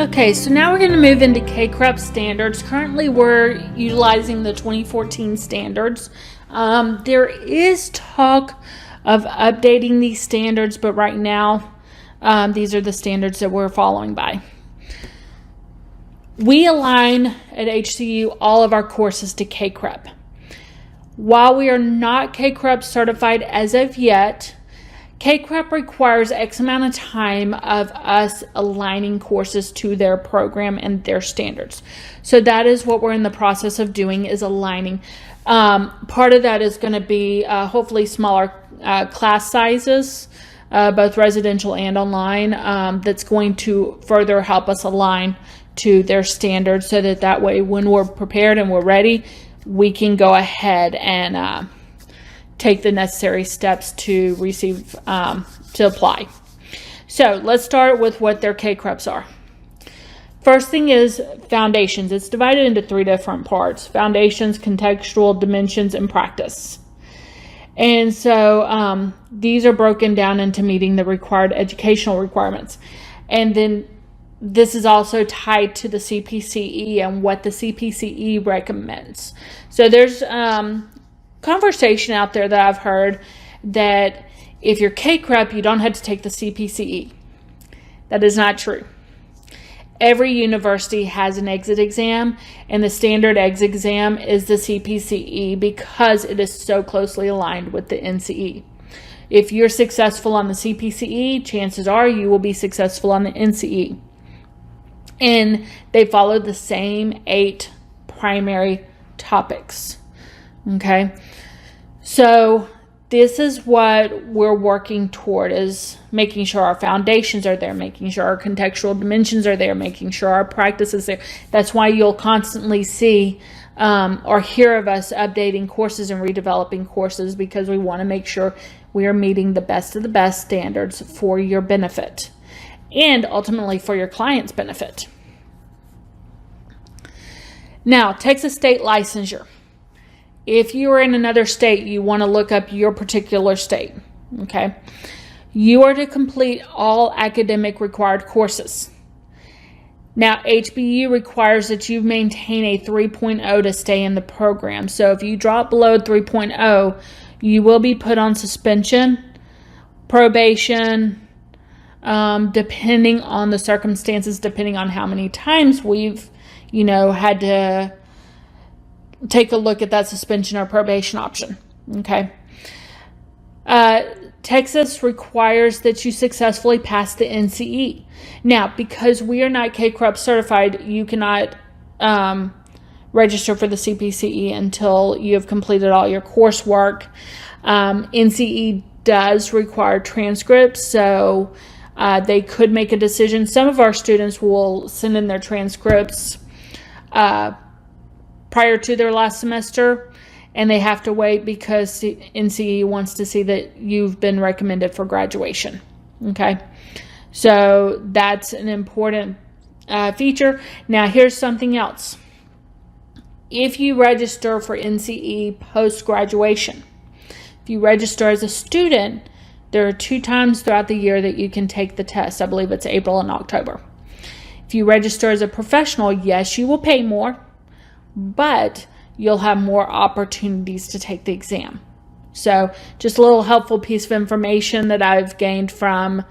Okay, so now we're going to move into CACREP standards. Currently, we're utilizing the 2014 standards. There is talk of updating these standards, but right now, these are the standards that we're following by. We align at HCU all of our courses to CACREP. While we are not CACREP certified as of yet, CACREP requires X amount of time of us aligning courses to their program and their standards. So that is what we're in the process of doing, is aligning. Part of that is going to be hopefully smaller class sizes, both residential and online, that's going to further help us align to their standards, so that way when we're prepared and we're ready, we can go ahead and take the necessary steps to receive, to apply. So let's start with what their CACREPs are. First thing is foundations. It's divided into 3 different parts: foundations, contextual, dimensions, and practice. And so these are broken down into meeting the required educational requirements. And then this is also tied to the CPCE and what the CPCE recommends. So there's conversation out there that I've heard that if you're CACREP, you don't have to take the CPCE. That is not true. Every university has an exit exam, and the standard exit exam is the CPCE because it is so closely aligned with the NCE. If you're successful on the CPCE, chances are you will be successful on the NCE. And they follow the same 8 primary topics. Okay, so this is what we're working toward, is making sure our foundations are there, making sure our contextual dimensions are there, making sure our practice is there. That's why you'll constantly see or hear of us updating courses and redeveloping courses, because we want to make sure we are meeting the best of the best standards for your benefit and ultimately for your client's benefit. Now, Texas state licensure. If you are in another state, you want to look up your particular state, okay? You are to complete all academic required courses. Now, HBU requires that you maintain a 3.0 to stay in the program. So if you drop below 3.0, you will be put on suspension, probation, depending on the circumstances, depending on how many times we've, had to take a look at that suspension or probation option. Okay. Texas requires that you successfully pass the NCE. Now, because we are not CACREP certified, you cannot register for the CPCE until you have completed all your coursework. NCE does require transcripts, so they could make a decision. Some of our students will send in their transcripts prior to their last semester, and they have to wait because NCE wants to see that you've been recommended for graduation. Okay, so that's an important feature. Now, here's something else. If you register for NCE post-graduation, if you register as a student, there are 2 times throughout the year that you can take the test. I believe it's April and October. If you register as a professional, yes, you will pay more, but you'll have more opportunities to take the exam. So just a little helpful piece of information that I've gained from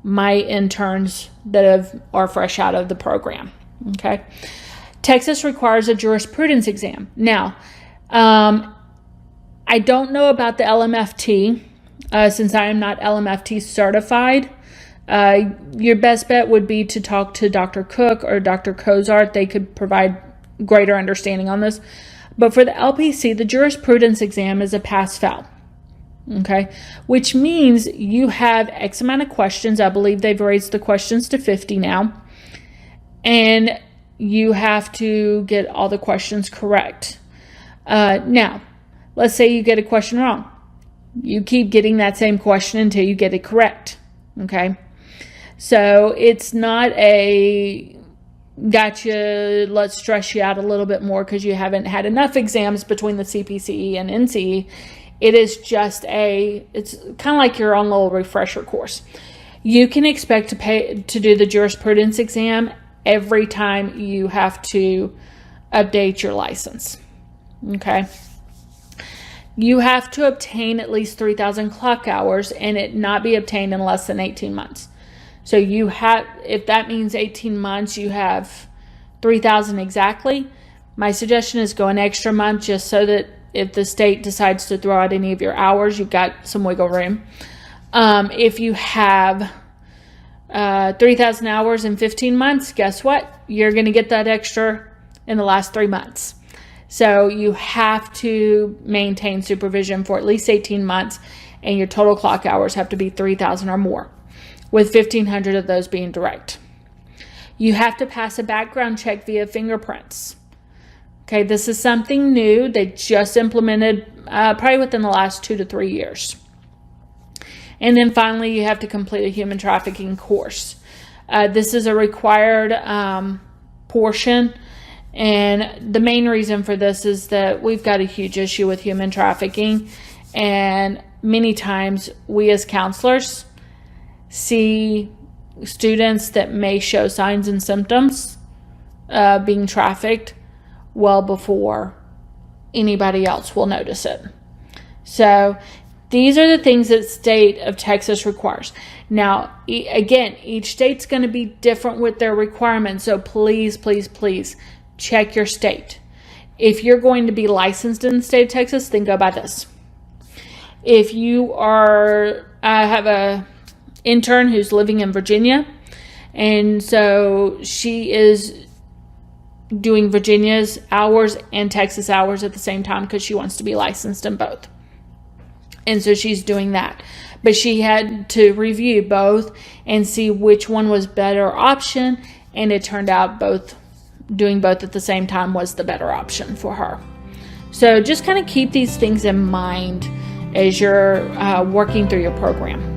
my interns that are fresh out of the program. Okay. Texas requires a jurisprudence exam. Now, I don't know about the LMFT since I am not LMFT certified. Your best bet would be to talk to Dr. Cook or Dr. Cozart. They could provide greater understanding on this. But for the LPC, the jurisprudence exam is a pass-fail, okay? Which means you have X amount of questions. I believe they've raised the questions to 50 now. And you have to get all the questions correct. Now, let's say you get a question wrong. You keep getting that same question until you get it correct, okay? So it's not a gotcha, let's stress you out a little bit more because you haven't had enough exams between the CPCE and NCE. It is just it's kind of like your own little refresher course. You can expect to do the jurisprudence exam every time you have to update your license. Okay. You have to obtain at least 3,000 clock hours, and it not be obtained in less than 18 months. So you have, if that means 18 months, you have 3,000 exactly. My suggestion is go an extra month, just so that if the state decides to throw out any of your hours, you've got some wiggle room. If you have 3,000 hours in 15 months, guess what? You're going to get that extra in the last 3 months. So you have to maintain supervision for at least 18 months, and your total clock hours have to be 3,000 or more, with 1,500 of those being direct. You have to pass a background check via fingerprints. Okay, this is something new. They just implemented probably within the last 2 to 3 years. And then finally, you have to complete a human trafficking course. This is a required portion. And the main reason for this is that we've got a huge issue with human trafficking. And many times we as counselors see students that may show signs and symptoms being trafficked well before anybody else will notice it. So these are the things that state of Texas requires. Now, again, each state's going to be different with their requirements. So please, please, please check your state. If you're going to be licensed in the state of Texas, then go by this. If you are, I have a intern who's living in Virginia, and so she is doing Virginia's hours and Texas hours at the same time because she wants to be licensed in both. And so she's doing that. But she had to review both and see which one was better option, and it turned out doing both at the same time was the better option for her. So just kind of keep these things in mind as you're working through your program.